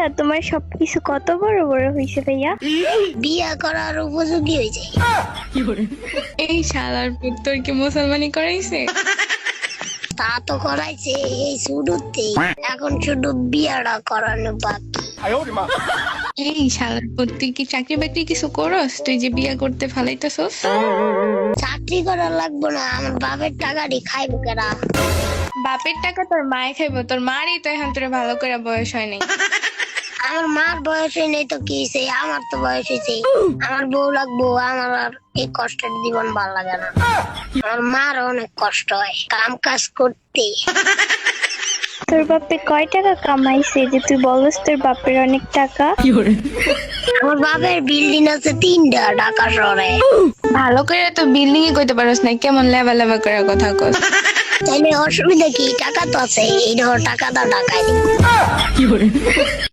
ভাইয়া তোমার সবকিছু কত বড় বড় হয়েছে ভাইয়া। বিয়া করার উপযোগী হয়েছে। এই শালার পুত তোর কি মুসলমানি করাইছে? তা তো করাইছে এই শুরুতে, এখন শুধু বিয়াটা করানো বাকি। এই শালার পুত তুই কি চাকরি বাকরি কিছু করস? তুই যে বিয়া করতে ফালাইতেছস। চাকরি করা লাগবো না, আমার বাপের টাকাটি খাইবো কেনা। বাপের টাকা তোর মায়ে খাইবো, তোর মারই তো এখন তোর ভালো করে বয়স হয় নাই। আমার মার বয়স নেই তো কি হয়েছে, আমার তো বয়স হয়েছে। আমার বউ লাগবো, আমার আর এই কষ্টের জীবন ভালো লাগে না। আমার মার অনেক কষ্ট হয় কাম কাজ করতে। তোর বাপে কয় টাকা কামাইছে যে তুই বলস তোর বাপের অনেক টাকা? আমার বাপের বিল্ডিং আছে 3টা ঢাকা শহরে। ভালো করে তো বিল্ডিং এ কইতে পারস না, কেমন লেভেল লেভেল করে কথা কস। তাইলে অসুবিধা কি? টাকা তো আছে, এই ধর টাকা দাও ঢাকায় দিব।